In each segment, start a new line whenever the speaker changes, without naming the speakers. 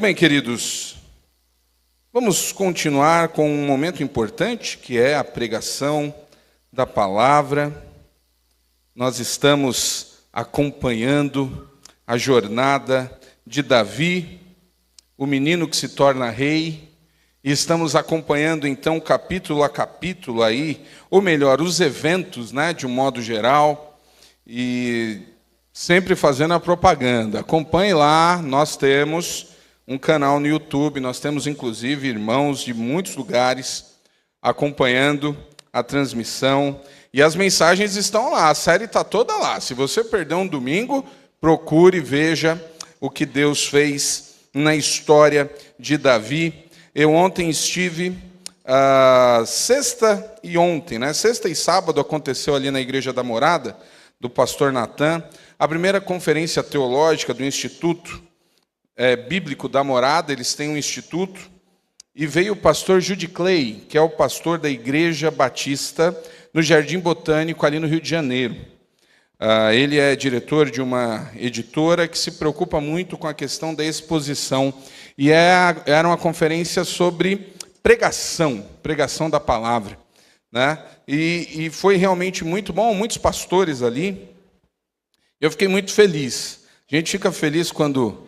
Bem, queridos, vamos continuar com um momento importante, que é a pregação da palavra. Nós estamos acompanhando a jornada de Davi, o menino que se torna rei, e estamos acompanhando então capítulo a capítulo aí, ou melhor, os eventos, de um modo geral, e sempre fazendo a propaganda. Acompanhe lá, nós temos um canal no YouTube, nós temos inclusive irmãos de muitos lugares acompanhando a transmissão, e as mensagens estão lá, a série está toda lá. Se você perdeu um domingo, procure e veja o que Deus fez na história de Davi. Eu ontem estive, sexta e sábado aconteceu ali na Igreja da Morada, do pastor Natan, a primeira conferência teológica do Instituto Bíblico da Morada. Eles têm um instituto, e veio o pastor Judy Clay, que é o pastor da Igreja Batista no Jardim Botânico, ali no Rio de Janeiro. Ele é diretor de uma editora que se preocupa muito com a questão da exposição, e era uma conferência sobre pregação da palavra, E foi realmente muito bom, muitos pastores ali. Eu fiquei muito feliz. A gente fica feliz quando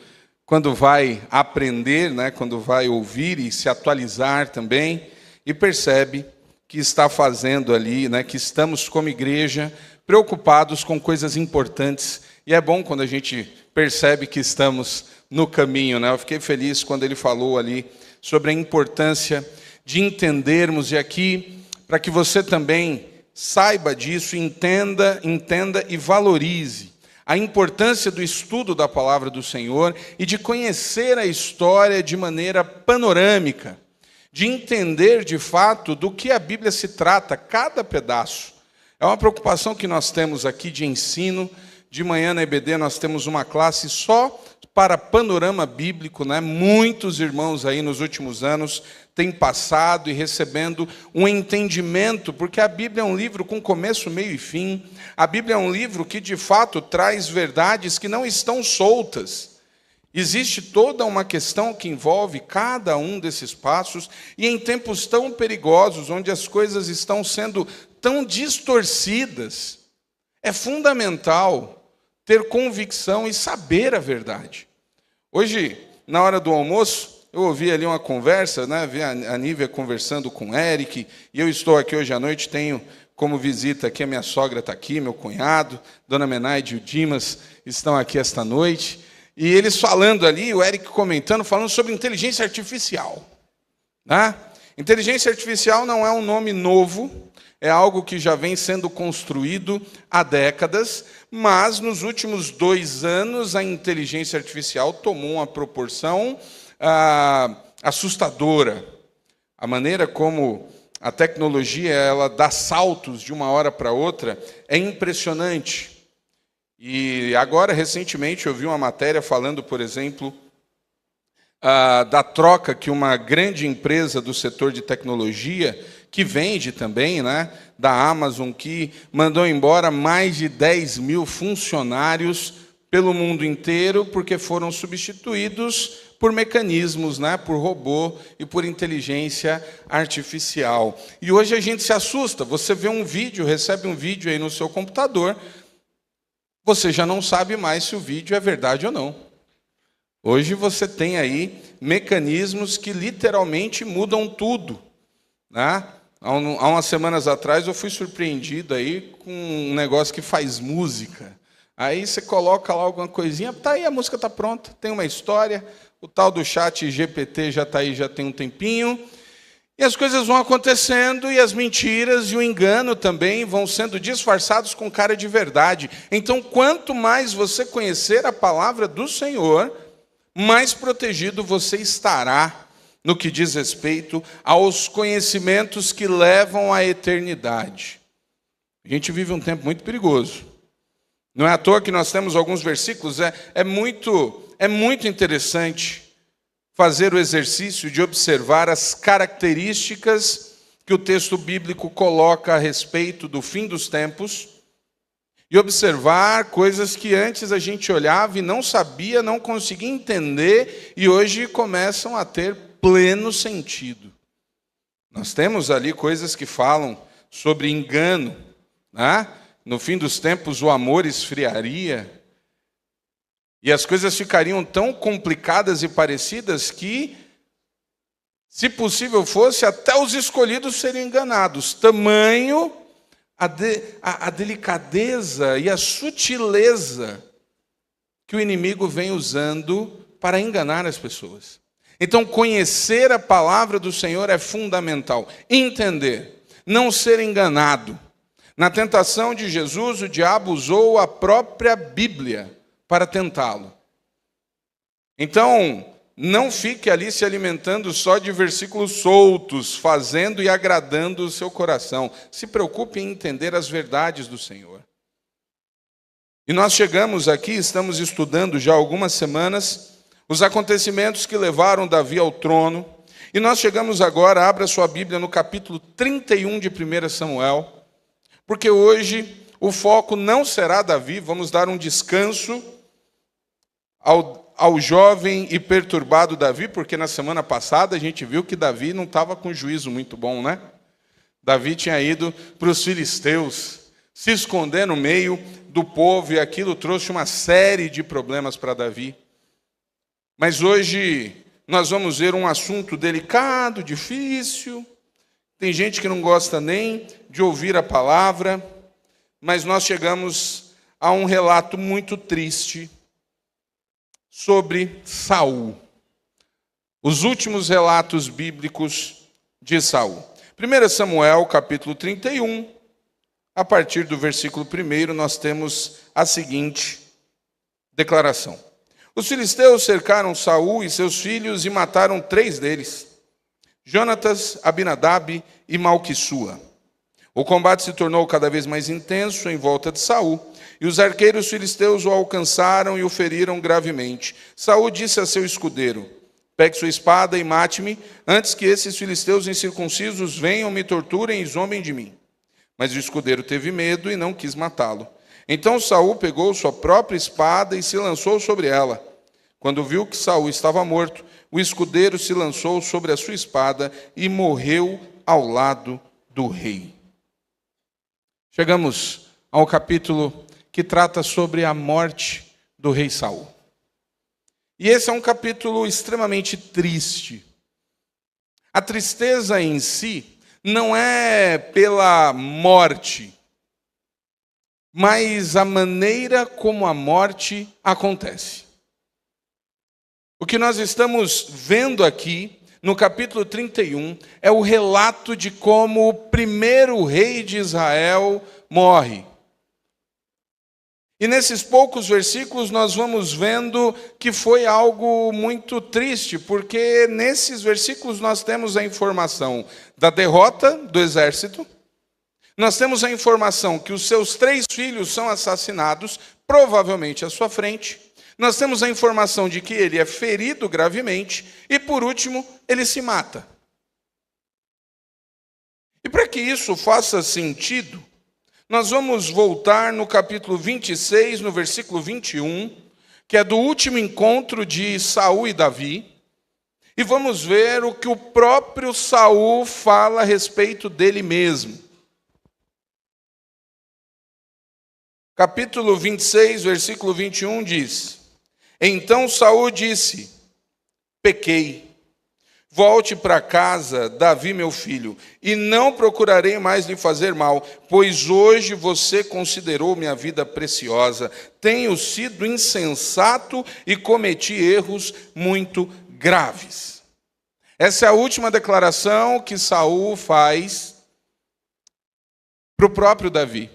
vai aprender, quando vai ouvir e se atualizar também, e percebe que está fazendo ali, que estamos como igreja preocupados com coisas importantes, e é bom quando a gente percebe que estamos no caminho. Eu fiquei feliz quando ele falou ali sobre a importância de entendermos, e aqui, para que você também saiba disso, entenda e valorize a importância do estudo da palavra do Senhor e de conhecer a história de maneira panorâmica, de entender de fato do que a Bíblia se trata, cada pedaço. É uma preocupação que nós temos aqui de ensino. De manhã na EBD nós temos uma classe só para panorama bíblico, Muitos irmãos aí nos últimos anos têm passado e recebendo um entendimento, porque a Bíblia é um livro com começo, meio e fim. A Bíblia é um livro que de fato traz verdades que não estão soltas. Existe toda uma questão que envolve cada um desses passos, e em tempos tão perigosos, onde as coisas estão sendo tão distorcidas, é fundamental ter convicção e saber a verdade. Hoje, na hora do almoço, eu ouvi ali uma conversa, vi a Nívia conversando com o Eric, e eu estou aqui hoje à noite, tenho como visita aqui, a minha sogra está aqui, meu cunhado, Dona Menaide e o Dimas estão aqui esta noite, e eles falando ali, o Eric comentando, falando sobre inteligência artificial. Inteligência artificial não é um nome novo, é algo que já vem sendo construído há décadas, mas nos últimos 2 anos a inteligência artificial tomou uma proporção assustadora. A maneira como a tecnologia ela dá saltos de uma hora para outra é impressionante. E agora, recentemente, eu vi uma matéria falando, por exemplo, da troca que uma grande empresa do setor de tecnologia, que vende também, da Amazon, que mandou embora mais de 10 mil funcionários pelo mundo inteiro, porque foram substituídos por mecanismos, por robô e por inteligência artificial. E hoje a gente se assusta, você vê um vídeo, recebe um vídeo aí no seu computador, você já não sabe mais se o vídeo é verdade ou não. Hoje você tem aí mecanismos que literalmente mudam tudo. Há umas semanas atrás eu fui surpreendido aí com um negócio que faz música. Aí você coloca lá alguma coisinha, tá aí, a música está pronta, tem uma história, o tal do chat GPT já está aí, já tem um tempinho, e as coisas vão acontecendo, e as mentiras e o engano também vão sendo disfarçados com cara de verdade. Então, quanto mais você conhecer a palavra do Senhor, mais protegido você estará no que diz respeito aos conhecimentos que levam à eternidade. A gente vive um tempo muito perigoso. Não é à toa que nós temos alguns versículos, é muito interessante fazer o exercício de observar as características que o texto bíblico coloca a respeito do fim dos tempos e observar coisas que antes a gente olhava e não sabia, não conseguia entender, e hoje começam a ter pleno sentido. Nós temos ali coisas que falam sobre engano, né? No fim dos tempos o amor esfriaria, e as coisas ficariam tão complicadas e parecidas que, se possível fosse, até os escolhidos seriam enganados. Tamanho a delicadeza e a sutileza que o inimigo vem usando para enganar as pessoas. Então, conhecer a palavra do Senhor é fundamental. Entender, não ser enganado. Na tentação de Jesus, o diabo usou a própria Bíblia para tentá-lo. Então, não fique ali se alimentando só de versículos soltos, fazendo e agradando o seu coração. Se preocupe em entender as verdades do Senhor. E nós chegamos aqui, estamos estudando já há algumas semanas, os acontecimentos que levaram Davi ao trono. E nós chegamos agora, abra sua Bíblia no capítulo 31 de 1 Samuel, porque hoje o foco não será Davi, vamos dar um descanso ao jovem e perturbado Davi, porque na semana passada a gente viu que Davi não estava com juízo muito bom, né? Davi tinha ido para os filisteus, se esconder no meio do povo, e aquilo trouxe uma série de problemas para Davi. Mas hoje nós vamos ver um assunto delicado, difícil. Tem gente que não gosta nem de ouvir a palavra, mas nós chegamos a um relato muito triste sobre Saul. Os últimos relatos bíblicos de Saul. 1 Samuel, capítulo 31, a partir do versículo 1, nós temos a seguinte declaração. Os filisteus cercaram Saul e seus filhos e mataram 3 deles, Jonatas, Abinadab e Malquissua. O combate se tornou cada vez mais intenso em volta de Saul, e os arqueiros filisteus o alcançaram e o feriram gravemente. Saul disse a seu escudeiro: pegue sua espada e mate-me, antes que esses filisteus incircuncisos venham, me torturem e zombem de mim. Mas o escudeiro teve medo e não quis matá-lo. Então Saul pegou sua própria espada e se lançou sobre ela. Quando viu que Saul estava morto, o escudeiro se lançou sobre a sua espada e morreu ao lado do rei. Chegamos ao capítulo que trata sobre a morte do rei Saul. E esse é um capítulo extremamente triste. A tristeza em si não é pela morte, mas a maneira como a morte acontece. O que nós estamos vendo aqui, no capítulo 31, é o relato de como o primeiro rei de Israel morre. E nesses poucos versículos nós vamos vendo que foi algo muito triste, porque nesses versículos nós temos a informação da derrota do exército, nós temos a informação que os seus 3 filhos são assassinados, provavelmente à sua frente, nós temos a informação de que ele é ferido gravemente, e por último, ele se mata. E para que isso faça sentido, nós vamos voltar no capítulo 26, no versículo 21, que é do último encontro de Saul e Davi, e vamos ver o que o próprio Saul fala a respeito dele mesmo. Capítulo 26, versículo 21 diz: Então Saul disse: pequei. Volte para casa, Davi, meu filho, e não procurarei mais lhe fazer mal, pois hoje você considerou minha vida preciosa. Tenho sido insensato e cometi erros muito graves. Essa é a última declaração que Saul faz para o próprio Davi.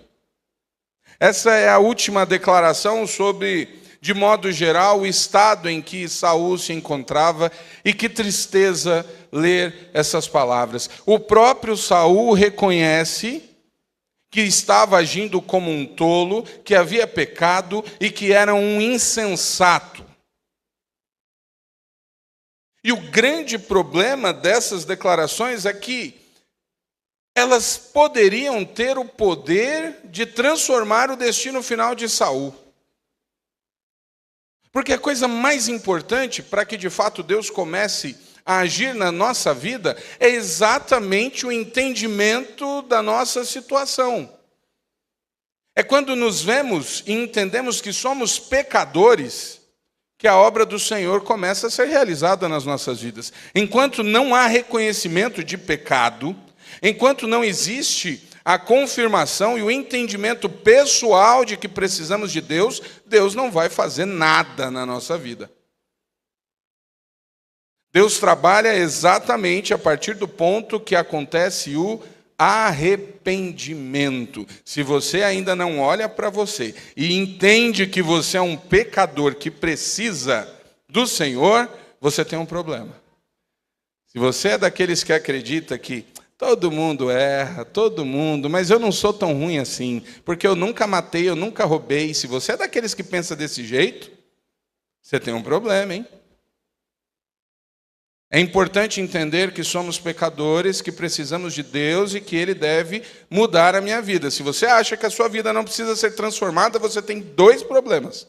Essa é a última declaração sobre, de modo geral, o estado em que Saul se encontrava, e que tristeza ler essas palavras. O próprio Saul reconhece que estava agindo como um tolo, que havia pecado e que era um insensato. E o grande problema dessas declarações é que elas poderiam ter o poder de transformar o destino final de Saul. Porque a coisa mais importante para que de fato Deus comece a agir na nossa vida é exatamente o entendimento da nossa situação. É quando nos vemos e entendemos que somos pecadores que a obra do Senhor começa a ser realizada nas nossas vidas. Enquanto não há reconhecimento de pecado, enquanto não existe a confirmação e o entendimento pessoal de que precisamos de Deus, Deus não vai fazer nada na nossa vida. Deus trabalha exatamente a partir do ponto que acontece o arrependimento. Se você ainda não olha para você e entende que você é um pecador que precisa do Senhor, você tem um problema. Se você é daqueles que acredita que todo mundo erra, todo mundo, mas eu não sou tão ruim assim, porque eu nunca matei, eu nunca roubei. Se você é daqueles que pensa desse jeito, você tem um problema, hein? É importante entender que somos pecadores, que precisamos de Deus e que Ele deve mudar a minha vida. Se você acha que a sua vida não precisa ser transformada, você tem dois problemas.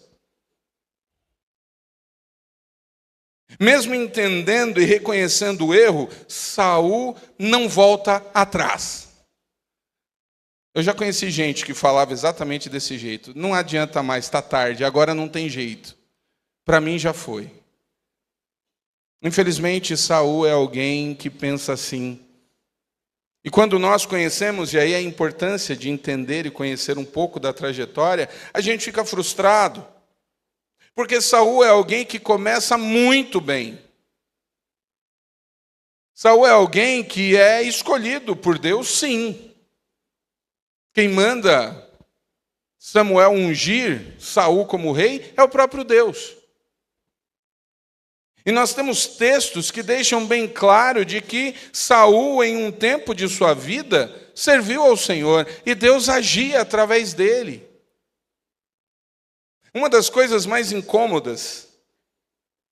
Mesmo entendendo e reconhecendo o erro, Saul não volta atrás. Eu já conheci gente que falava exatamente desse jeito. Não adianta mais, está tarde, agora não tem jeito. Para mim já foi. Infelizmente, Saul é alguém que pensa assim. E quando nós conhecemos, e aí a importância de entender e conhecer um pouco da trajetória, a gente fica frustrado. Porque Saul é alguém que começa muito bem. Saul é alguém que é escolhido por Deus, sim. Quem manda Samuel ungir Saul como rei é o próprio Deus. E nós temos textos que deixam bem claro de que Saul, em um tempo de sua vida, serviu ao Senhor e Deus agia através dele. Uma das coisas mais incômodas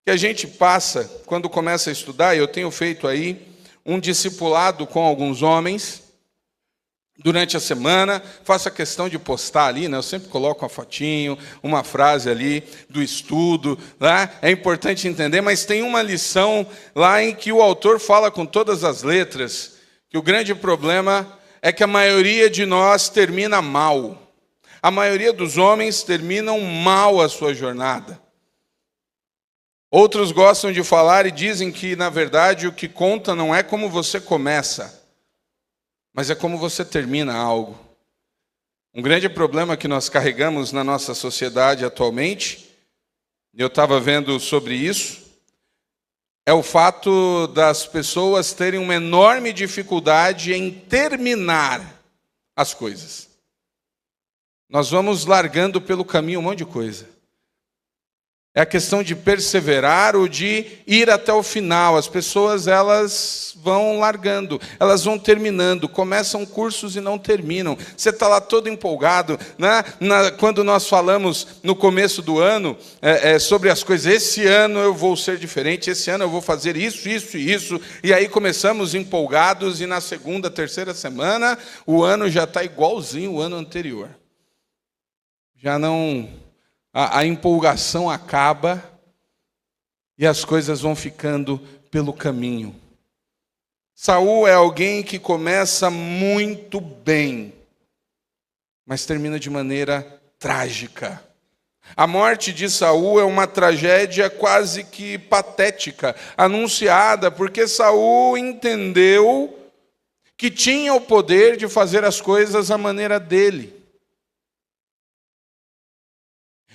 que a gente passa quando começa a estudar, e eu tenho feito aí um discipulado com alguns homens, durante a semana, faço a questão de postar ali, né? Eu sempre coloco uma fotinho, uma frase ali do estudo, lá. É importante entender, mas tem uma lição lá em que o autor fala com todas as letras, que o grande problema é que a maioria de nós termina mal. A maioria dos homens terminam mal a sua jornada. Outros gostam de falar e dizem que, na verdade, o que conta não é como você começa, mas é como você termina algo. Um grande problema que nós carregamos na nossa sociedade atualmente, eu estava vendo sobre isso, é o fato das pessoas terem uma enorme dificuldade em terminar as coisas. Nós vamos largando pelo caminho um monte de coisa. É a questão de perseverar ou de ir até o final. As pessoas, elas vão largando, elas vão terminando, começam cursos e não terminam. Você está lá todo empolgado, né? Quando nós falamos no começo do ano sobre as coisas, esse ano eu vou ser diferente, esse ano eu vou fazer isso, isso e isso, e aí começamos empolgados e na segunda, terceira semana, o ano já está igualzinho o ano anterior. Já não... A empolgação acaba e as coisas vão ficando pelo caminho. Saul é alguém que começa muito bem, mas termina de maneira trágica. A morte de Saul é uma tragédia quase que patética, anunciada porque Saul entendeu que tinha o poder de fazer as coisas à maneira dele.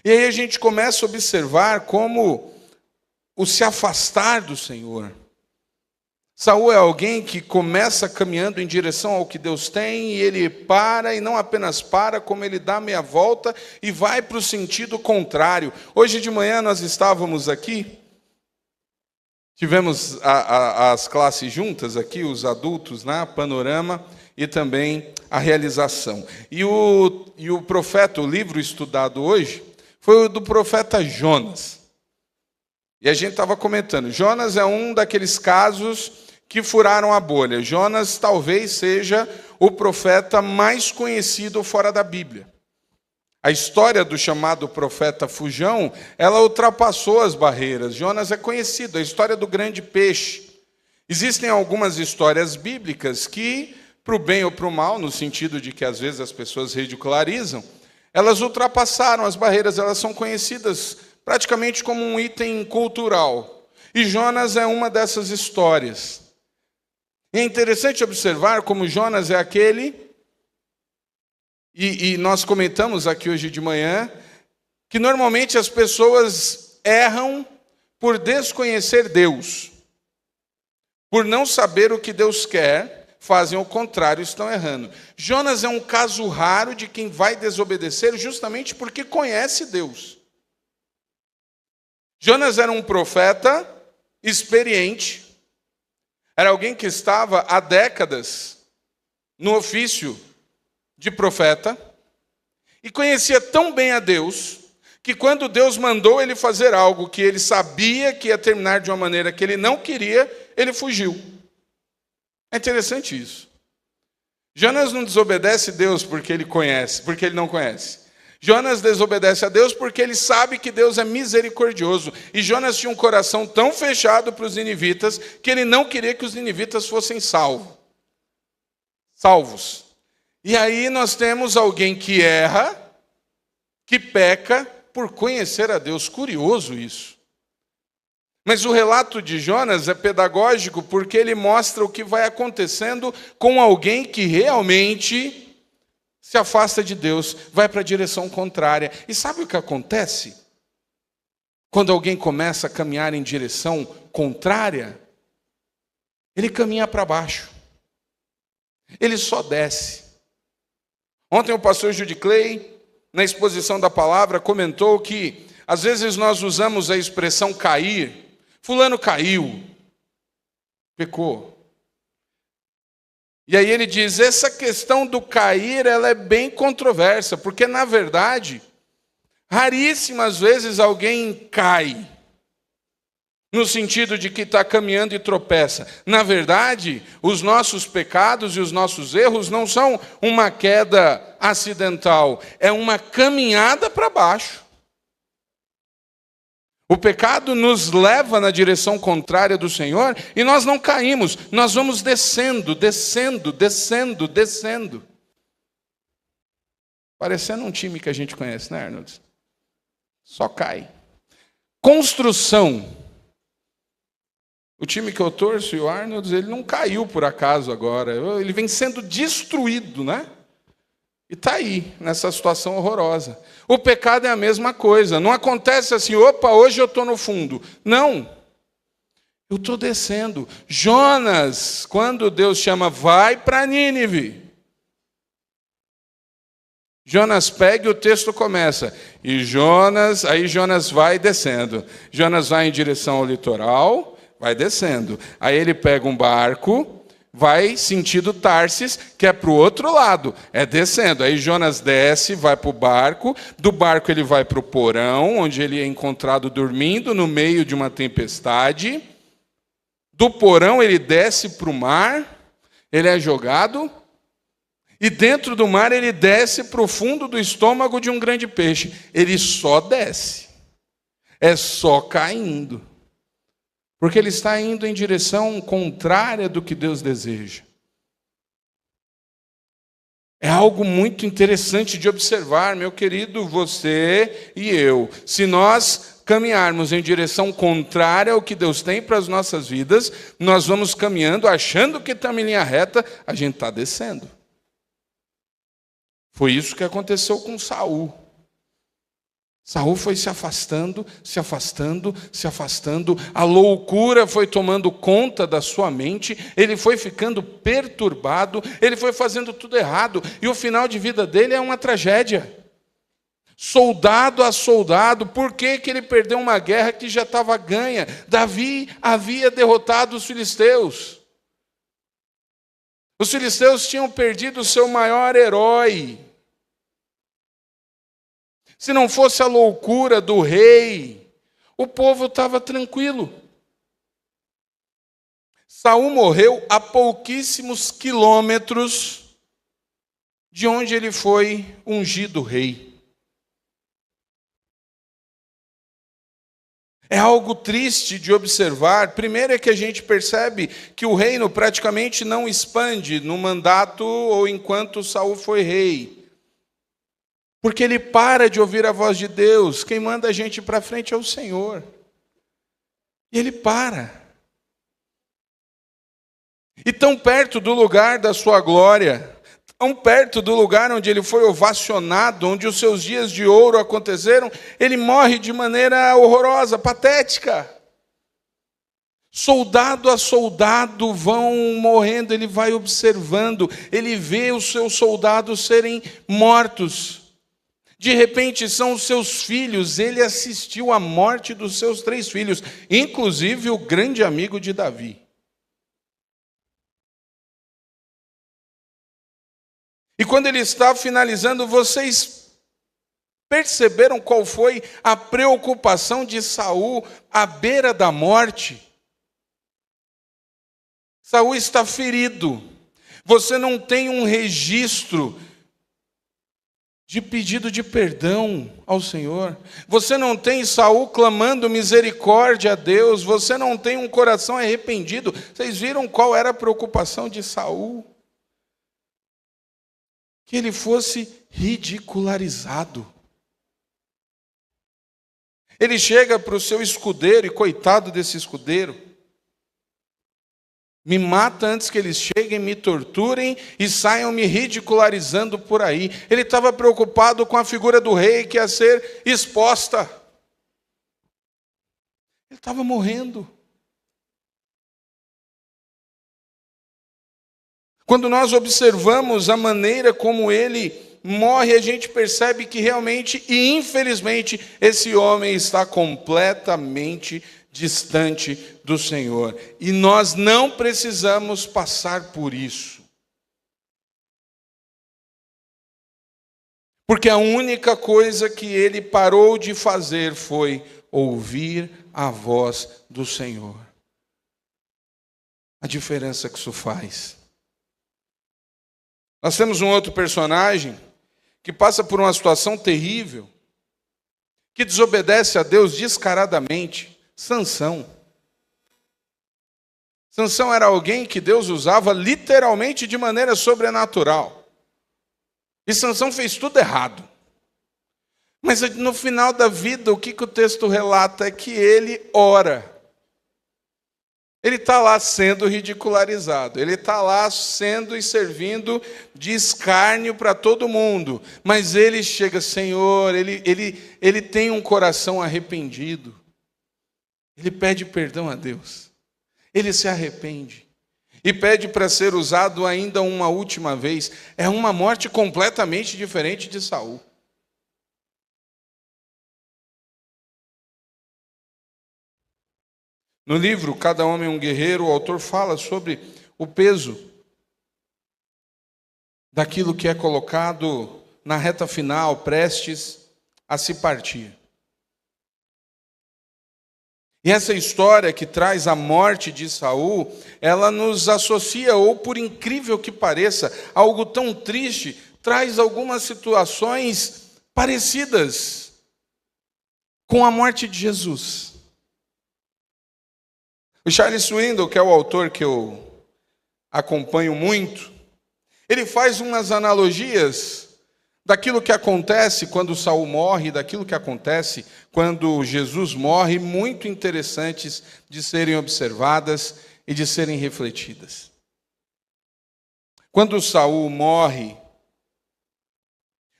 E aí a gente começa a observar como o se afastar do Senhor. Saul é alguém que começa caminhando em direção ao que Deus tem, e ele para, e não apenas para, como ele dá meia volta e vai para o sentido contrário. Hoje de manhã nós estávamos aqui, tivemos as classes juntas aqui, os adultos, né, Panorama e também a Realização. E o profeta, o livro estudado hoje, foi o do profeta Jonas. E a gente estava comentando, Jonas é um daqueles casos que furaram a bolha. Jonas talvez seja o profeta mais conhecido fora da Bíblia. A história do chamado profeta fujão, ela ultrapassou as barreiras. Jonas é conhecido, a história do grande peixe. Existem algumas histórias bíblicas que, para o bem ou para o mal, no sentido de que às vezes as pessoas ridicularizam, elas ultrapassaram as barreiras, elas são conhecidas praticamente como um item cultural. E Jonas é uma dessas histórias. E é interessante observar como Jonas é aquele, e nós comentamos aqui hoje de manhã, que normalmente as pessoas erram por desconhecer Deus. Por não saber o que Deus quer, fazem o contrário, estão errando. Jonas é um caso raro de quem vai desobedecer justamente porque conhece Deus. Jonas era um profeta experiente, era alguém que estava há décadas no ofício de profeta e conhecia tão bem a Deus que quando Deus mandou ele fazer algo que ele sabia que ia terminar de uma maneira que ele não queria, ele fugiu. É interessante isso. Jonas não desobedece Deus porque ele conhece, porque ele não conhece. Jonas desobedece a Deus porque ele sabe que Deus é misericordioso. E Jonas tinha um coração tão fechado para os ninivitas que ele não queria que os ninivitas fossem salvos. E aí nós temos alguém que erra, que peca por conhecer a Deus. Curioso isso. Mas o relato de Jonas é pedagógico porque ele mostra o que vai acontecendo com alguém que realmente se afasta de Deus, vai para a direção contrária. E sabe o que acontece? Quando alguém começa a caminhar em direção contrária, ele caminha para baixo. Ele só desce. Ontem o pastor Judy Clay, na exposição da palavra, comentou que às vezes nós usamos a expressão cair. Fulano caiu, pecou. E aí ele diz, essa questão do cair, ela é bem controversa, porque na verdade, raríssimas vezes alguém cai, no sentido de que está caminhando e tropeça. Na verdade, os nossos pecados e os nossos erros não são uma queda acidental, é uma caminhada para baixo. O pecado nos leva na direção contrária do Senhor e nós não caímos, nós vamos descendo. Parecendo um time que a gente conhece, né, Arnold? Só cai. Construção. O time que eu torço e o Arnold, ele não caiu por acaso agora, ele vem sendo destruído, né? E está aí, nessa situação horrorosa. O pecado é a mesma coisa. Não acontece assim, opa, hoje eu estou no fundo. Não. Eu estou descendo. Jonas, quando Deus chama, vai para Nínive. Jonas pega e o texto começa. E Jonas, aí Jonas vai descendo. Jonas vai em direção ao litoral, vai descendo. Aí ele pega um barco, vai sentido Tarsis, que é para o outro lado, é descendo. Aí Jonas desce, vai para o barco, do barco ele vai para o porão, onde ele é encontrado dormindo no meio de uma tempestade. Do porão ele desce para o mar, ele é jogado, e dentro do mar ele desce para o fundo do estômago de um grande peixe. Ele só desce, é só caindo. Porque ele está indo em direção contrária do que Deus deseja. É algo muito interessante de observar, meu querido, você e eu. Se nós caminharmos em direção contrária ao que Deus tem para as nossas vidas, nós vamos caminhando achando que estamos em linha reta, a gente está descendo. Foi isso que aconteceu com Saul. Saul foi se afastando, a loucura foi tomando conta da sua mente, ele foi ficando perturbado, ele foi fazendo tudo errado, e o final de vida dele é uma tragédia. Soldado a soldado, por que ele perdeu uma guerra que já estava ganha? Davi havia derrotado os filisteus. Os filisteus tinham perdido o seu maior herói. Se não fosse a loucura do rei, o povo estava tranquilo. Saul morreu a pouquíssimos quilômetros de onde ele foi ungido rei. É algo triste de observar. Primeiro é que a gente percebe que o reino praticamente não expande no mandato ou enquanto Saul foi rei. Porque ele para de ouvir a voz de Deus. Quem manda a gente para frente é o Senhor. E ele para. E tão perto do lugar da sua glória, tão perto do lugar onde ele foi ovacionado, onde os seus dias de ouro aconteceram, ele morre de maneira horrorosa, patética. Soldado a soldado vão morrendo, ele vai observando, ele vê os seus soldados serem mortos. De repente são os seus filhos, ele assistiu à morte dos seus 3 filhos, inclusive o grande amigo de Davi. E quando ele está finalizando, vocês perceberam qual foi a preocupação de Saul à beira da morte? Saul está ferido. Você não tem um registro de pedido de perdão ao Senhor. Você não tem Saul clamando misericórdia a Deus. Você não tem um coração arrependido. Vocês viram qual era a preocupação de Saul? Que ele fosse ridicularizado. Ele chega para o seu escudeiro, e coitado desse escudeiro, me mata antes que eles cheguem, me torturem e saiam me ridicularizando por aí. Ele estava preocupado com a figura do rei que ia ser exposta. Ele estava morrendo. Quando nós observamos a maneira como ele morre, a gente percebe que realmente e infelizmente esse homem está completamente distante do Senhor. E nós não precisamos passar por isso. Porque a única coisa que ele parou de fazer foi ouvir a voz do Senhor. A diferença que isso faz. Nós temos um outro personagem que passa por uma situação terrível, que desobedece a Deus descaradamente, Sansão. Sansão era alguém que Deus usava literalmente de maneira sobrenatural. E Sansão fez tudo errado. Mas no final da vida, o que o texto relata é que ele ora. Ele está lá sendo ridicularizado, ele está lá sendo e servindo de escárnio para todo mundo, mas ele chega, Senhor, ele tem um coração arrependido, ele pede perdão a Deus, ele se arrepende, e pede para ser usado ainda uma última vez. É uma morte completamente diferente de Saul. No livro Cada Homem um Guerreiro, o autor fala sobre o peso daquilo que é colocado na reta final, prestes a se partir. E essa história que traz a morte de Saul, ela nos associa, ou por incrível que pareça, algo tão triste, traz algumas situações parecidas com a morte de Jesus. O Charles Swindoll, que é o autor que eu acompanho muito, ele faz umas analogias daquilo que acontece quando Saul morre, daquilo que acontece quando Jesus morre, muito interessantes de serem observadas e de serem refletidas. Quando Saul morre,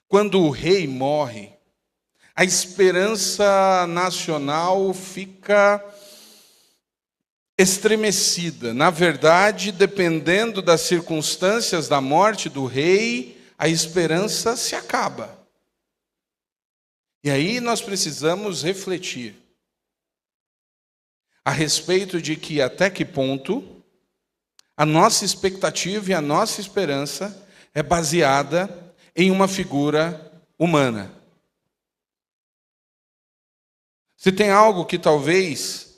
quando o rei morre, a esperança nacional fica estremecida. Na verdade, dependendo das circunstâncias da morte do rei, a esperança se acaba. E aí nós precisamos refletir a respeito de que até que ponto a nossa expectativa e a nossa esperança é baseada em uma figura humana. Se tem algo que talvez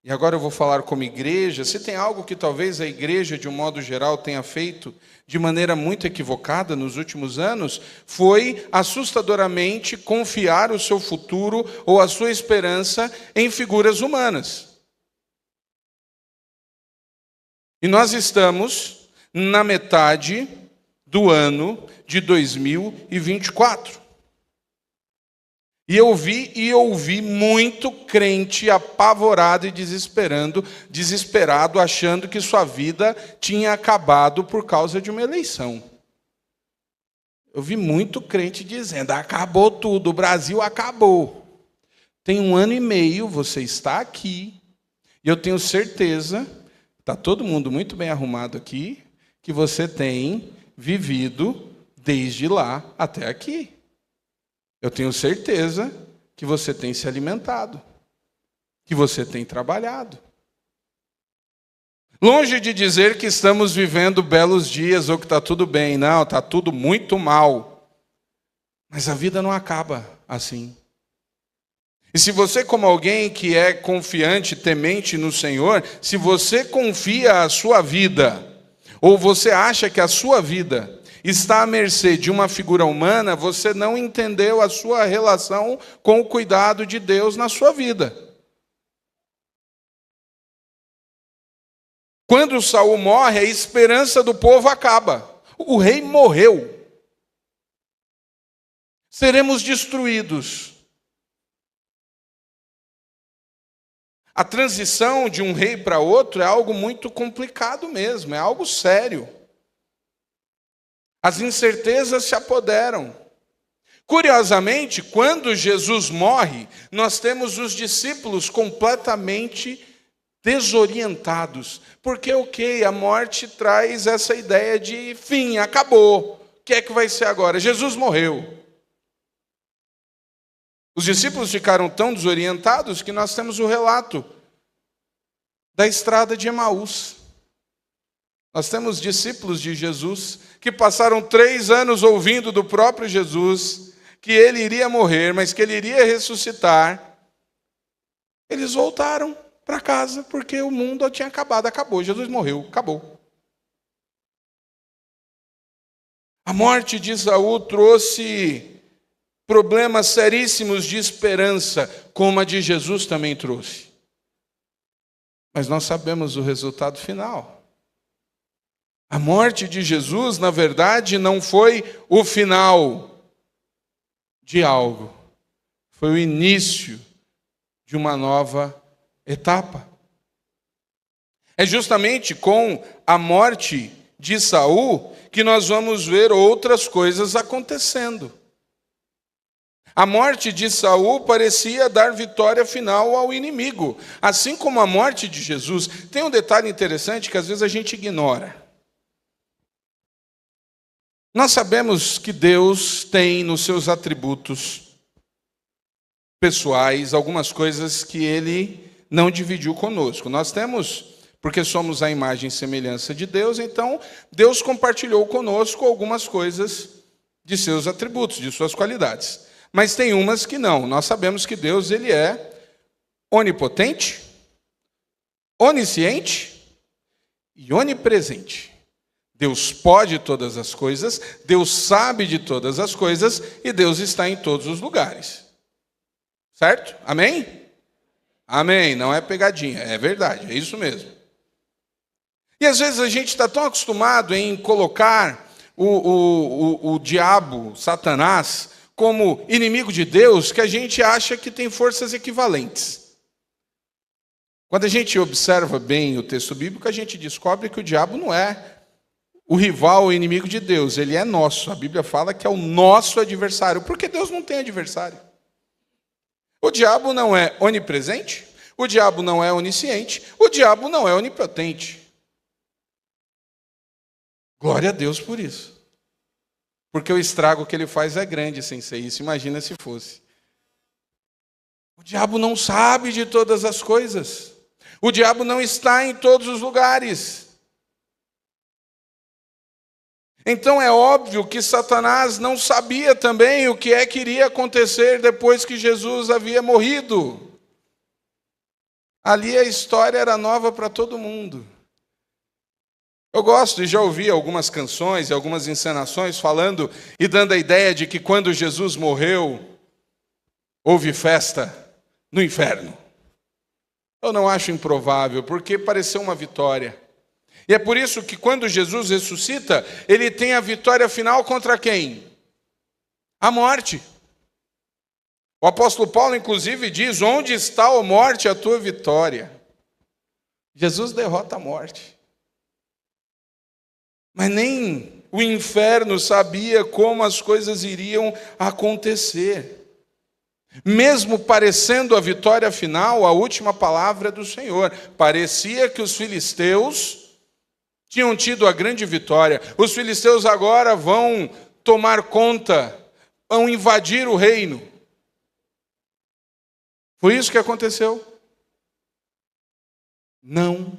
e agora eu vou falar como igreja, se tem algo que talvez a igreja, de um modo geral, tenha feito de maneira muito equivocada nos últimos anos, foi assustadoramente confiar o seu futuro ou a sua esperança em figuras humanas. E nós estamos na metade do ano de 2024. E eu ouvi muito crente apavorado e desesperado, achando que sua vida tinha acabado por causa de uma eleição. Eu vi muito crente dizendo, acabou tudo, o Brasil acabou. Tem 1 ano e meio, você está aqui, e eu tenho certeza, está todo mundo muito bem arrumado aqui, que você tem vivido desde lá até aqui. Eu tenho certeza que você tem se alimentado, que você tem trabalhado. Longe de dizer que estamos vivendo belos dias ou que está tudo bem. Não, está tudo muito mal. Mas a vida não acaba assim. E se você, como alguém que é confiante, temente no Senhor, se você confia a sua vida, ou você acha que a sua vida está à mercê de uma figura humana, você não entendeu a sua relação com o cuidado de Deus na sua vida. Quando Saul morre, a esperança do povo acaba. O rei morreu. Seremos destruídos. A transição de um rei para outro é algo muito complicado mesmo, é algo sério. As incertezas se apoderam. Curiosamente, quando Jesus morre, nós temos os discípulos completamente desorientados. Porque, a morte traz essa ideia de fim, acabou. O que é que vai ser agora? Jesus morreu. Os discípulos ficaram tão desorientados que nós temos o relato da estrada de Emaús. Nós temos discípulos de Jesus que passaram 3 anos ouvindo do próprio Jesus que ele iria morrer, mas que ele iria ressuscitar. Eles voltaram para casa porque o mundo tinha acabado, acabou. Jesus morreu, acabou. A morte de Saul trouxe problemas seríssimos de esperança, como a de Jesus também trouxe. Mas nós sabemos o resultado final. A morte de Jesus, na verdade, não foi o final de algo. Foi o início de uma nova etapa. É justamente com a morte de Saul que nós vamos ver outras coisas acontecendo. A morte de Saul parecia dar vitória final ao inimigo, assim como a morte de Jesus. Tem um detalhe interessante que às vezes a gente ignora. Nós sabemos que Deus tem nos seus atributos pessoais algumas coisas que Ele não dividiu conosco. Nós temos, porque somos a imagem e semelhança de Deus, então Deus compartilhou conosco algumas coisas de seus atributos, de suas qualidades. Mas tem umas que não. Nós sabemos que Deus ele é onipotente, onisciente e onipresente. Deus pode todas as coisas, Deus sabe de todas as coisas e Deus está em todos os lugares. Certo? Amém? Amém. Não é pegadinha, é verdade, é isso mesmo. E às vezes a gente está tão acostumado em colocar o diabo, Satanás, como inimigo de Deus, que a gente acha que tem forças equivalentes. Quando a gente observa bem o texto bíblico, a gente descobre que o diabo não é o rival, o inimigo de Deus, ele é nosso. A Bíblia fala que é o nosso adversário, porque Deus não tem adversário. O diabo não é onipresente, o diabo não é onisciente, o diabo não é onipotente. Glória a Deus por isso. Porque o estrago que ele faz é grande sem ser isso. Imagina se fosse. O diabo não sabe de todas as coisas. O diabo não está em todos os lugares. Então é óbvio que Satanás não sabia também o que é que iria acontecer depois que Jesus havia morrido. Ali a história era nova para todo mundo. Eu gosto e já ouvi algumas canções e algumas encenações falando e dando a ideia de que quando Jesus morreu, houve festa no inferno. Eu não acho improvável, porque pareceu uma vitória. E é por isso que quando Jesus ressuscita, ele tem a vitória final contra quem? A morte. O apóstolo Paulo, inclusive, diz: onde está, ó morte, a tua vitória? Jesus derrota a morte. Mas nem o inferno sabia como as coisas iriam acontecer. Mesmo parecendo a vitória final, a última palavra é do Senhor. Parecia que os filisteus tinham tido a grande vitória. Os filisteus agora vão tomar conta, vão invadir o reino. Foi isso que aconteceu? Não.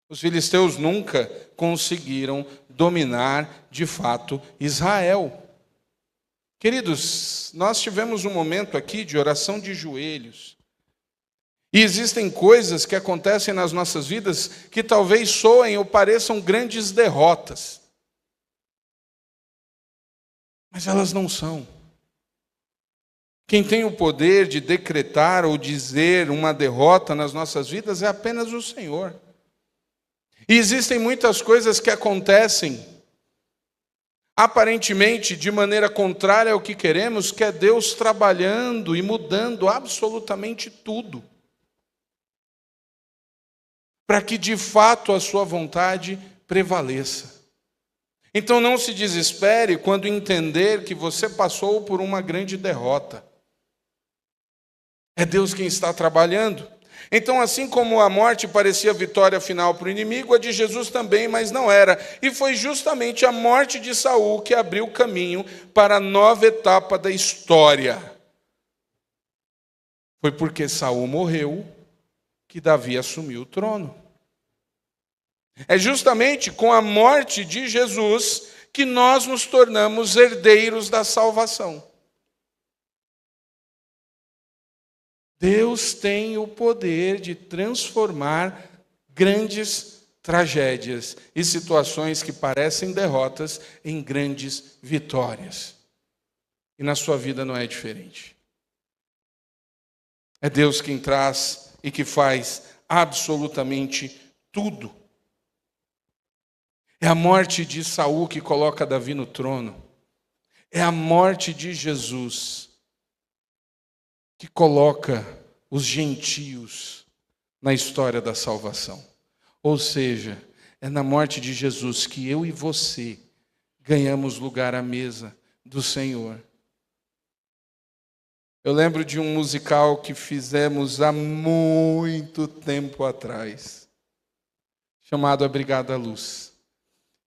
Os filisteus nunca conseguiram dominar de fato Israel. Queridos, nós tivemos um momento aqui de oração de joelhos. E existem coisas que acontecem nas nossas vidas que talvez soem ou pareçam grandes derrotas. Mas elas não são. Quem tem o poder de decretar ou dizer uma derrota nas nossas vidas é apenas o Senhor. E existem muitas coisas que acontecem aparentemente de maneira contrária ao que queremos, que é Deus trabalhando e mudando absolutamente tudo, para que de fato a sua vontade prevaleça. Então não se desespere quando entender que você passou por uma grande derrota. É Deus quem está trabalhando. Então, assim como a morte parecia a vitória final para o inimigo, a de Jesus também, mas não era. E foi justamente a morte de Saul que abriu o caminho para a nova etapa da história. Foi porque Saul morreu que Davi assumiu o trono. É justamente com a morte de Jesus que nós nos tornamos herdeiros da salvação. Deus tem o poder de transformar grandes tragédias e situações que parecem derrotas em grandes vitórias. E na sua vida não é diferente. É Deus quem traz e que faz absolutamente tudo. É a morte de Saul que coloca Davi no trono. É a morte de Jesus que coloca os gentios na história da salvação. Ou seja, é na morte de Jesus que eu e você ganhamos lugar à mesa do Senhor. Eu lembro de um musical que fizemos há muito tempo atrás, chamado A Brigada à Luz.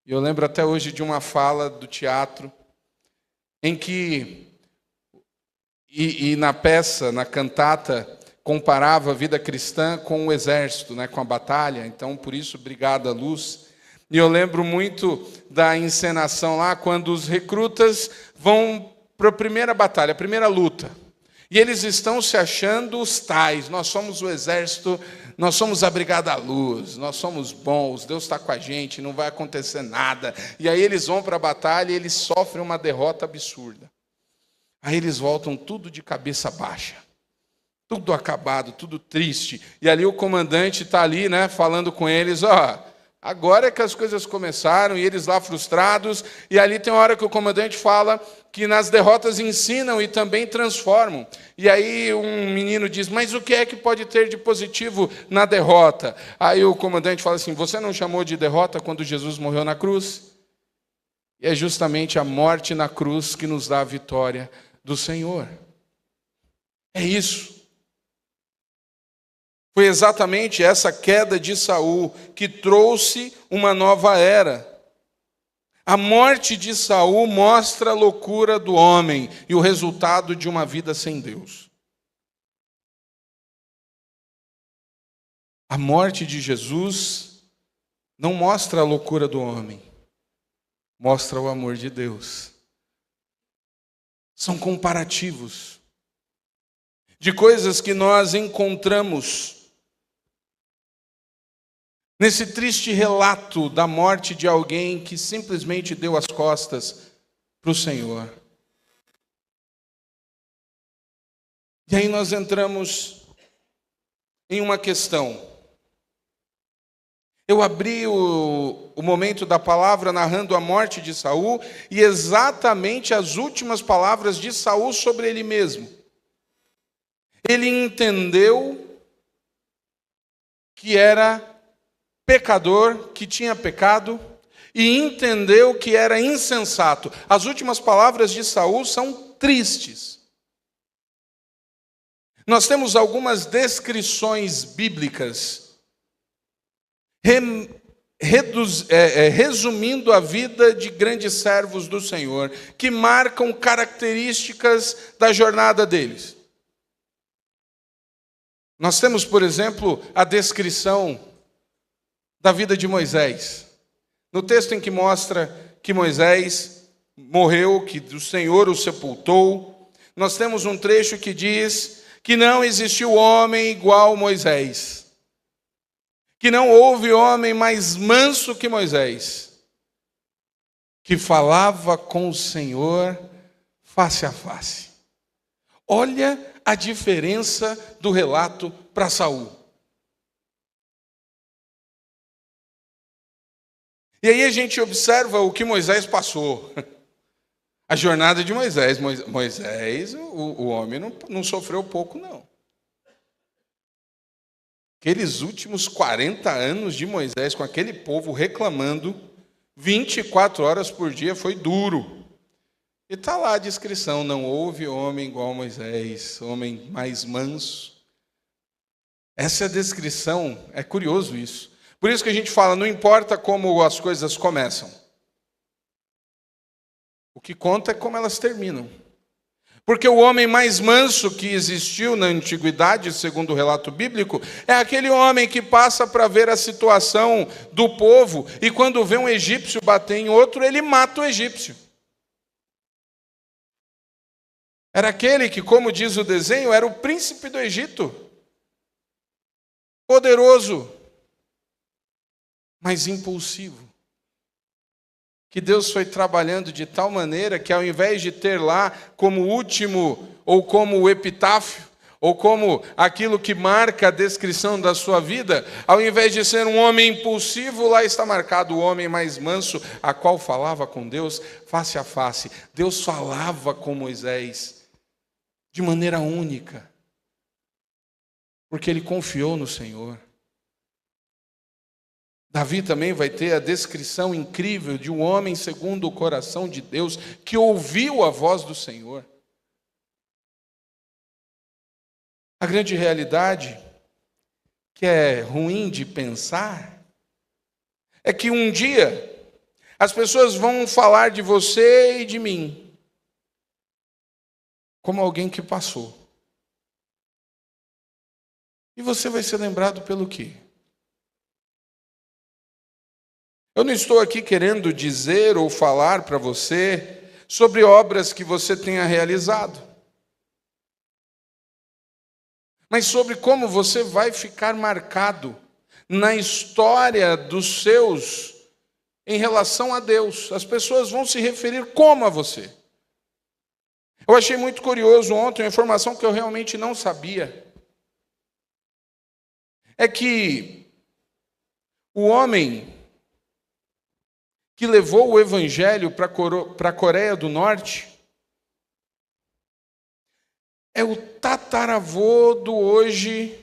E eu lembro até hoje de uma fala do teatro, em que E na peça, na cantata, comparava a vida cristã com o exército, né, com a batalha. Então, por isso, Brigada à Luz. E eu lembro muito da encenação lá, quando os recrutas vão para a primeira batalha, a primeira luta. E eles estão se achando os tais. Nós somos o exército, nós somos a Brigada à Luz, nós somos bons, Deus está com a gente, não vai acontecer nada. E aí eles vão para a batalha e eles sofrem uma derrota absurda. Aí eles voltam tudo de cabeça baixa, tudo acabado, tudo triste. E ali o comandante está ali, né, falando com eles, agora é que as coisas começaram, e eles lá frustrados. E ali tem uma hora que o comandante fala que nas derrotas ensinam e também transformam. E aí um menino diz, mas o que é que pode ter de positivo na derrota? Aí o comandante fala assim, você não chamou de derrota quando Jesus morreu na cruz? E é justamente a morte na cruz que nos dá a vitória do Senhor. É isso. Foi exatamente essa queda de Saul que trouxe uma nova era. A morte de Saul mostra a loucura do homem e o resultado de uma vida sem Deus. A morte de Jesus não mostra a loucura do homem, mostra o amor de Deus. São comparativos de coisas que nós encontramos nesse triste relato da morte de alguém que simplesmente deu as costas para o Senhor. E aí nós entramos em uma questão. Eu abri o momento da palavra narrando a morte de Saul e exatamente as últimas palavras de Saul sobre ele mesmo. Ele entendeu que era pecador, que tinha pecado, e entendeu que era insensato. As últimas palavras de Saul são tristes. Nós temos algumas descrições bíblicas resumindo a vida de grandes servos do Senhor, que marcam características da jornada deles. Nós temos, por exemplo, a descrição da vida de Moisés. No texto em que mostra que Moisés morreu, que o Senhor o sepultou, nós temos um trecho que diz que não existiu homem igual a Moisés, que não houve homem mais manso que Moisés, que falava com o Senhor face a face. Olha a diferença do relato para Saul. E aí a gente observa o que Moisés passou. A jornada de Moisés. Moisés, o homem não sofreu pouco, não. Aqueles últimos 40 anos de Moisés com aquele povo reclamando, 24 horas por dia, foi duro. E está lá a descrição: não houve homem igual a Moisés, homem mais manso. Essa é a descrição, é curioso isso. Por isso que a gente fala, não importa como as coisas começam. O que conta é como elas terminam. Porque o homem mais manso que existiu na antiguidade, segundo o relato bíblico, é aquele homem que passa para ver a situação do povo e quando vê um egípcio bater em outro, ele mata o egípcio. Era aquele que, como diz o desenho, era o príncipe do Egito. Poderoso, mas impulsivo. Que Deus foi trabalhando de tal maneira que ao invés de ter lá como último, ou como epitáfio, ou como aquilo que marca a descrição da sua vida, ao invés de ser um homem impulsivo, lá está marcado o homem mais manso, a qual falava com Deus face a face. Deus falava com Moisés de maneira única, porque ele confiou no Senhor. Davi também vai ter a descrição incrível de um homem segundo o coração de Deus, que ouviu a voz do Senhor. A grande realidade, que é ruim de pensar, é que um dia as pessoas vão falar de você e de mim como alguém que passou. E você vai ser lembrado pelo quê? Eu não estou aqui querendo dizer ou falar para você sobre obras que você tenha realizado, mas sobre como você vai ficar marcado na história dos seus em relação a Deus. As pessoas vão se referir como a você. Eu achei muito curioso ontem, uma informação que eu realmente não sabia, é que o homem que levou o evangelho para a Coreia do Norte é o tataravô do hoje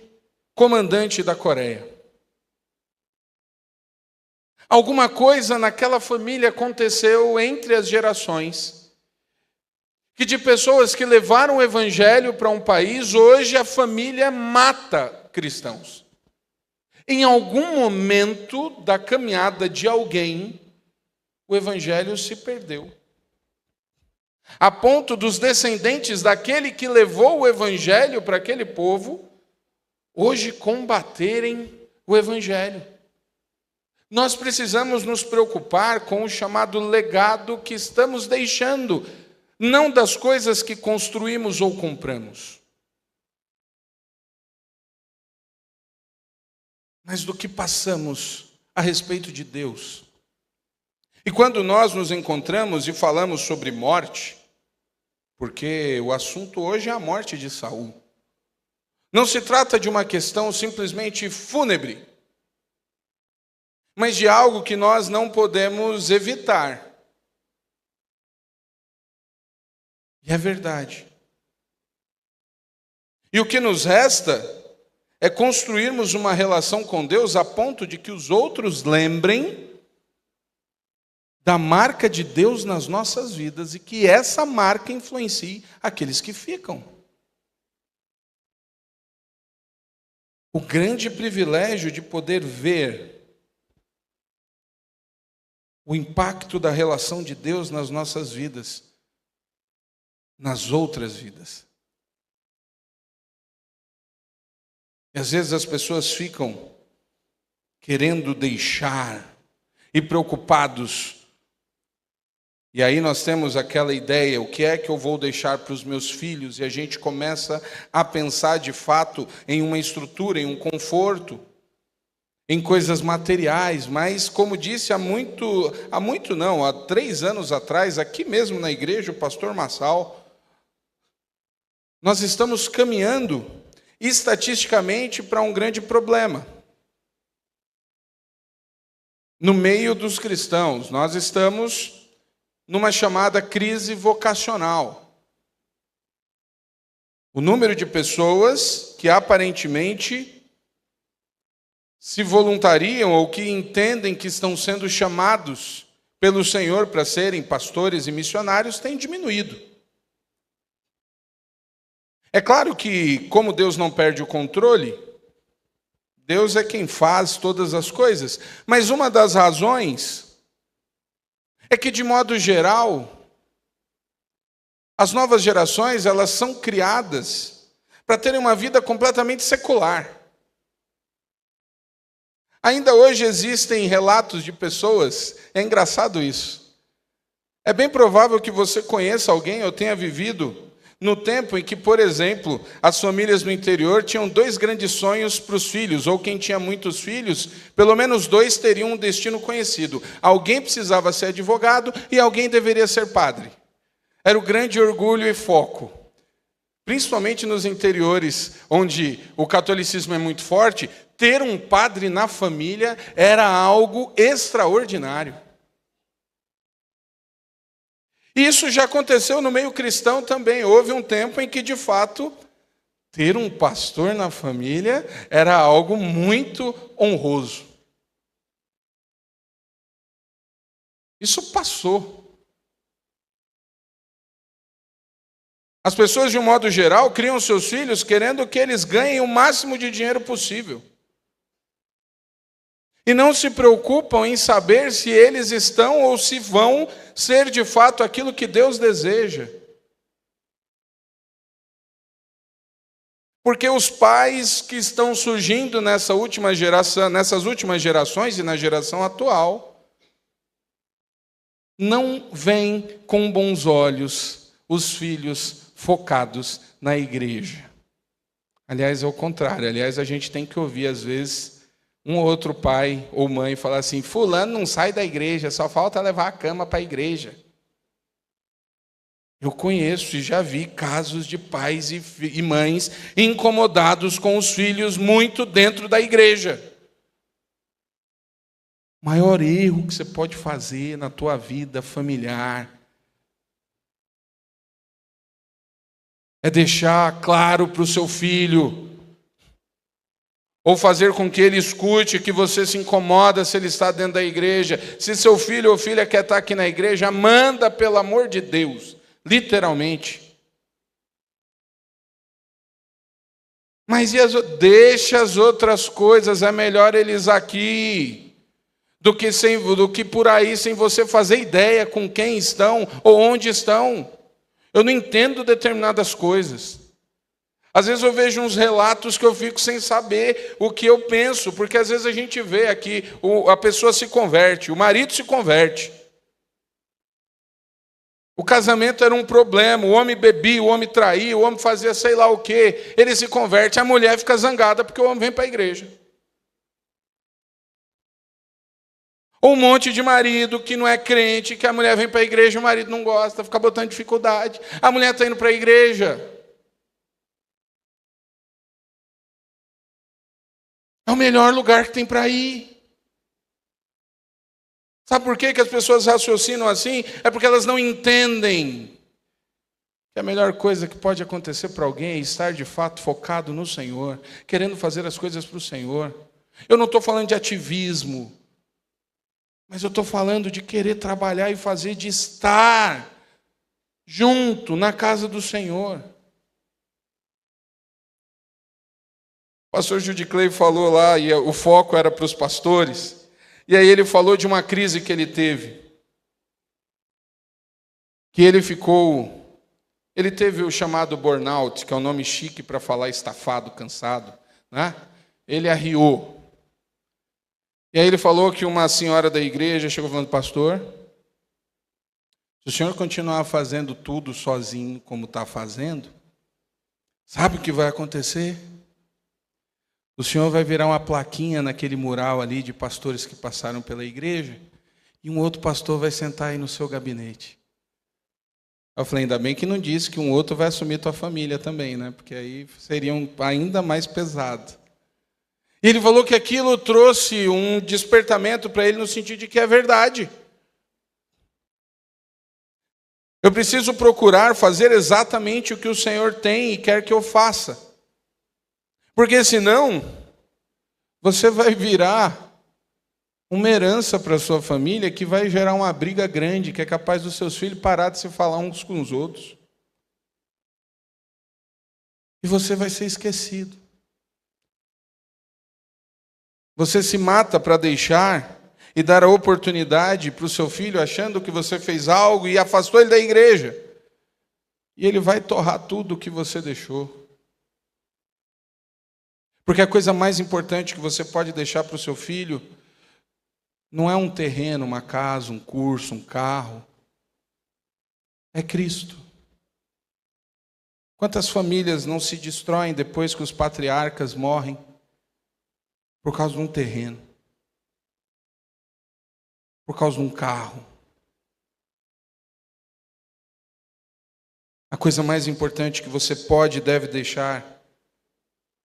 comandante da Coreia. Alguma coisa naquela família aconteceu entre as gerações, que de pessoas que levaram o evangelho para um país, hoje a família mata cristãos. Em algum momento da caminhada de alguém, o evangelho se perdeu. A ponto dos descendentes daquele que levou o evangelho para aquele povo, hoje combaterem o evangelho. Nós precisamos nos preocupar com o chamado legado que estamos deixando, não das coisas que construímos ou compramos. mas do que passamos a respeito de Deus. E quando nós nos encontramos e falamos sobre morte, porque o assunto hoje é a morte de Saul, não se trata de uma questão simplesmente fúnebre, mas de algo que nós não podemos evitar. E é verdade. E o que nos resta é construirmos uma relação com Deus a ponto de que os outros lembrem da marca de Deus nas nossas vidas e que essa marca influencie aqueles que ficam. O grande privilégio de poder ver o impacto da relação de Deus nas nossas vidas, nas outras vidas. E às vezes as pessoas ficam querendo deixar e preocupados. E aí nós temos aquela ideia, o que é que eu vou deixar para os meus filhos? E a gente começa a pensar de fato em uma estrutura, em um conforto, em coisas materiais. Mas como disse há 3 anos atrás, aqui mesmo na igreja, o pastor Massal, nós estamos caminhando estatisticamente para um grande problema. No meio dos cristãos, nós estamos numa chamada crise vocacional. O número de pessoas que aparentemente se voluntariam ou que entendem que estão sendo chamados pelo Senhor para serem pastores e missionários tem diminuído. É claro que, como Deus não perde o controle, Deus é quem faz todas as coisas. Mas uma das razões é que, de modo geral, as novas gerações, elas são criadas para terem uma vida completamente secular. Ainda hoje existem relatos de pessoas, é engraçado isso. É bem provável que você conheça alguém ou tenha vivido no tempo em que, por exemplo, as famílias no interior tinham 2 grandes sonhos para os filhos, ou quem tinha muitos filhos, pelo menos 2 teriam um destino conhecido. Alguém precisava ser advogado e alguém deveria ser padre. Era o grande orgulho e foco. Principalmente nos interiores, onde o catolicismo é muito forte, ter um padre na família era algo extraordinário. E isso já aconteceu no meio cristão também. Houve um tempo em que, de fato, ter um pastor na família era algo muito honroso. Isso passou. As pessoas, de um modo geral, criam seus filhos querendo que eles ganhem o máximo de dinheiro possível. E não se preocupam em saber se eles estão ou se vão ser de fato aquilo que Deus deseja. Porque os pais que estão surgindo nessas últimas gerações e na geração atual, não veem com bons olhos os filhos focados na igreja. Aliás, é o contrário. Aliás, a gente tem que ouvir, às vezes, um ou outro pai ou mãe falar assim: fulano não sai da igreja, só falta levar a cama para a igreja. Eu conheço e já vi casos de pais e mães incomodados com os filhos muito dentro da igreja. O maior erro que você pode fazer na tua vida familiar é deixar claro para o seu filho, ou fazer com que ele escute que você se incomoda se ele está dentro da igreja. Se seu filho ou filha quer estar aqui na igreja, manda, pelo amor de Deus, literalmente. Mas deixa as outras coisas, é melhor eles aqui, do que por aí, sem você fazer ideia com quem estão ou onde estão. Eu não entendo determinadas coisas. Às vezes eu vejo uns relatos que eu fico sem saber o que eu penso, porque às vezes a gente vê aqui, a pessoa se converte, o marido se converte. O casamento era um problema, o homem bebia, o homem traía, o homem fazia sei lá o quê, ele se converte, a mulher fica zangada porque o homem vem para a igreja. Ou um monte de marido que não é crente, que a mulher vem para a igreja e o marido não gosta, fica botando dificuldade. A mulher está indo para a igreja. É o melhor lugar que tem para ir. Sabe por que as pessoas raciocinam assim? É porque elas não entendem que a melhor coisa que pode acontecer para alguém é estar de fato focado no Senhor, querendo fazer as coisas para o Senhor. Eu não estou falando de ativismo, mas eu estou falando de querer trabalhar e fazer, de estar junto na casa do Senhor. O pastor Judy Clay falou lá, e o foco era para os pastores, e aí ele falou de uma crise que ele teve. Que ele teve o chamado burnout, que é um nome chique para falar estafado, cansado, né? Ele arriou. E aí ele falou que uma senhora da igreja chegou falando: pastor, se o senhor continuar fazendo tudo sozinho como está fazendo, sabe o que vai acontecer? O senhor vai virar uma plaquinha naquele mural ali de pastores que passaram pela igreja, e um outro pastor vai sentar aí no seu gabinete. Eu falei: ainda bem que não disse que um outro vai assumir tua família também, né? Porque aí seria ainda mais pesado. E ele falou que aquilo trouxe um despertamento para ele no sentido de que é verdade. Eu preciso procurar fazer exatamente o que o Senhor tem e quer que eu faça. Porque senão, você vai virar uma herança para a sua família que vai gerar uma briga grande, que é capaz dos seus filhos parar de se falar uns com os outros. E você vai ser esquecido. Você se mata para deixar e dar a oportunidade para o seu filho, achando que você fez algo e afastou ele da igreja. E ele vai torrar tudo o que você deixou. Porque a coisa mais importante que você pode deixar para o seu filho não é um terreno, uma casa, um curso, um carro. É Cristo. Quantas famílias não se destroem depois que os patriarcas morrem por causa de um terreno, por causa de um carro? A coisa mais importante que você pode e deve deixar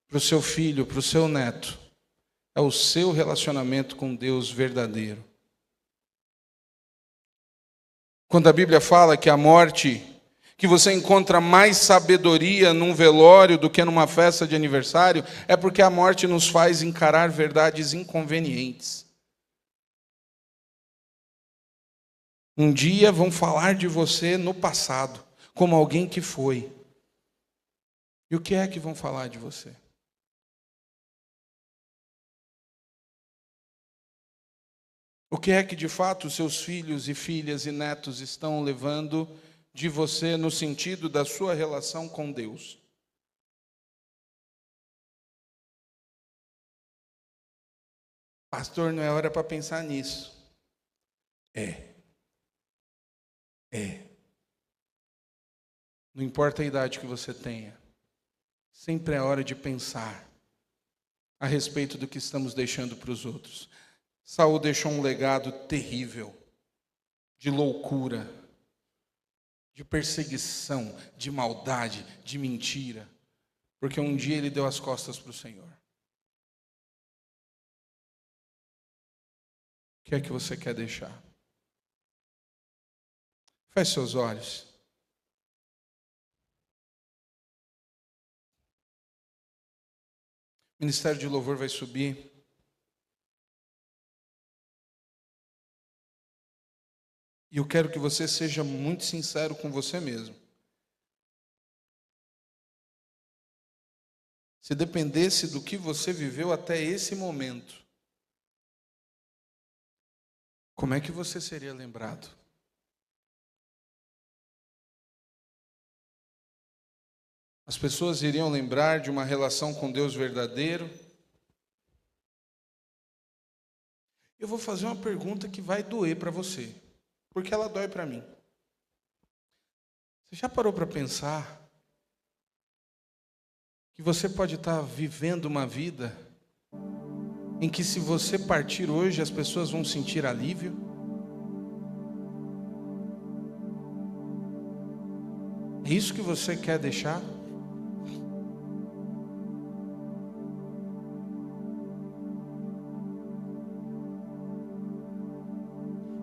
para o seu filho, para o seu neto, é o seu relacionamento com Deus verdadeiro. Quando a Bíblia fala que a morte, que você encontra mais sabedoria num velório do que numa festa de aniversário, é porque a morte nos faz encarar verdades inconvenientes. Um dia vão falar de você no passado, como alguém que foi. E o que é que vão falar de você? O que é que de fato seus filhos e filhas e netos estão levando de você no sentido da sua relação com Deus? Pastor, não é hora para pensar nisso. É. Não importa a idade que você tenha, sempre é hora de pensar a respeito do que estamos deixando para os outros. Saul deixou um legado terrível, de loucura, de perseguição, de maldade, de mentira, porque um dia ele deu as costas para o Senhor. O que é que você quer deixar? Feche seus olhos. O Ministério de Louvor vai subir. E eu quero que você seja muito sincero com você mesmo. Se dependesse do que você viveu até esse momento, como é que você seria lembrado? As pessoas iriam lembrar de uma relação com Deus verdadeiro? Eu vou fazer uma pergunta que vai doer para você, porque ela dói para mim. Você já parou para pensar que você pode estar vivendo uma vida em que se você partir hoje, as pessoas vão sentir alívio? É isso que você quer deixar?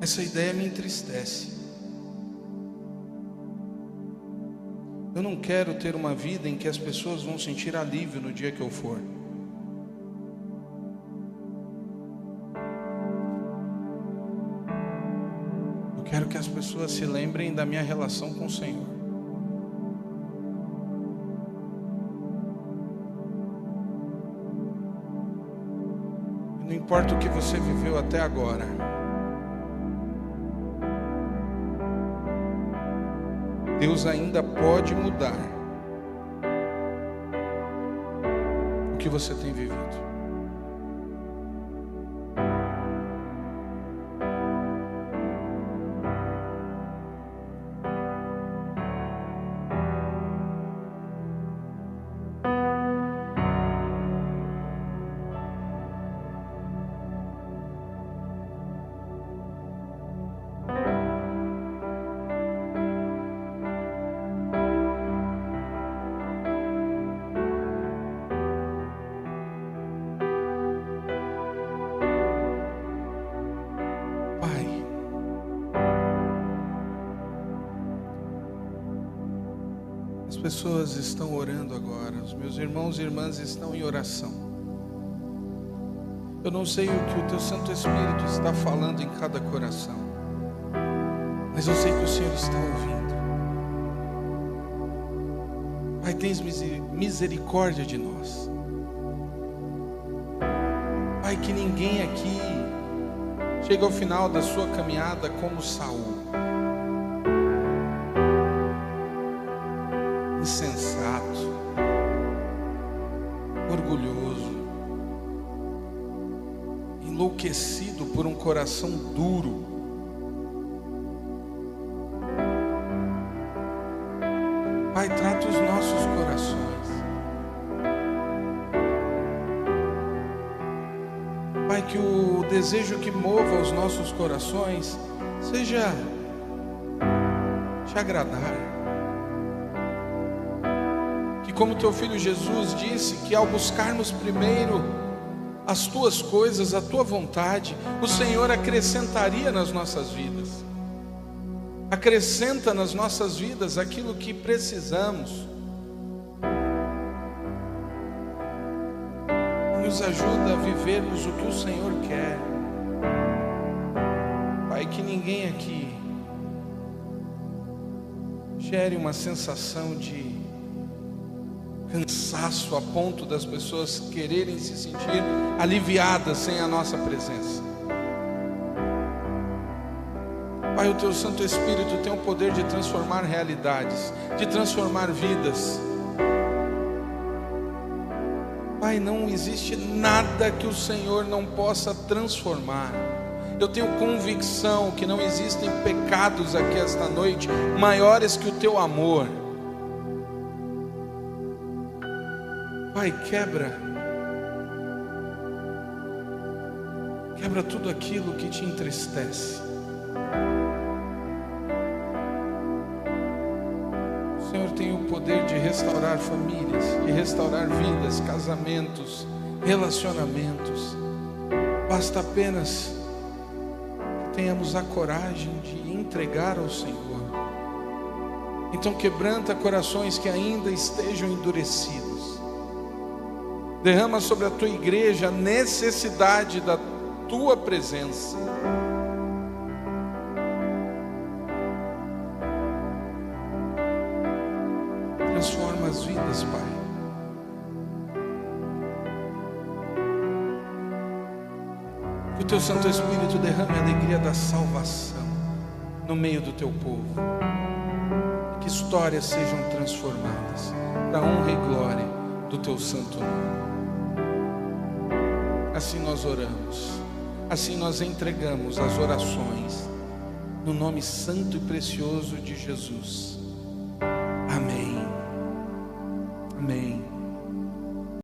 Essa ideia me entristece. Eu não quero ter uma vida em que as pessoas vão sentir alívio no dia que eu for. Eu quero que as pessoas se lembrem da minha relação com o Senhor. Não importa o que você viveu até agora. Deus ainda pode mudar o que você tem vivido. As pessoas estão orando agora, os meus irmãos e irmãs estão em oração. Eu não sei o que o Teu Santo Espírito está falando em cada coração, mas eu sei que o Senhor está ouvindo. Pai, tens misericórdia de nós. Pai, que ninguém aqui chegue ao final da sua caminhada como Saul, insensato, orgulhoso, enlouquecido por um coração duro. Pai, trata os nossos corações. Pai, que o desejo que mova os nossos corações seja te agradar. Como Teu Filho Jesus disse, que ao buscarmos primeiro as Tuas coisas, a Tua vontade, o Senhor acrescentaria nas nossas vidas. Acrescenta nas nossas vidas aquilo que precisamos. Nos ajuda a vivermos o que o Senhor quer. Pai, que ninguém aqui gere uma sensação de cansaço a ponto das pessoas quererem se sentir aliviadas sem a nossa presença. Pai, o Teu Santo Espírito tem o poder de transformar realidades, de transformar vidas. Pai, não existe nada que o Senhor não possa transformar. Eu tenho convicção que não existem pecados aqui esta noite maiores que o Teu amor. Pai, quebra tudo aquilo que te entristece. O Senhor tem o poder de restaurar famílias, de restaurar vidas, casamentos, relacionamentos. Basta apenas que tenhamos a coragem de entregar ao Senhor. Então quebranta corações que ainda estejam endurecidos. Derrama sobre a Tua igreja a necessidade da Tua presença. Transforma as vidas, Pai. Que o Teu Santo Espírito derrame a alegria da salvação no meio do Teu povo. Que histórias sejam transformadas para a honra e glória do Teu santo nome. Assim nós oramos, assim nós entregamos as orações, no nome santo e precioso de Jesus.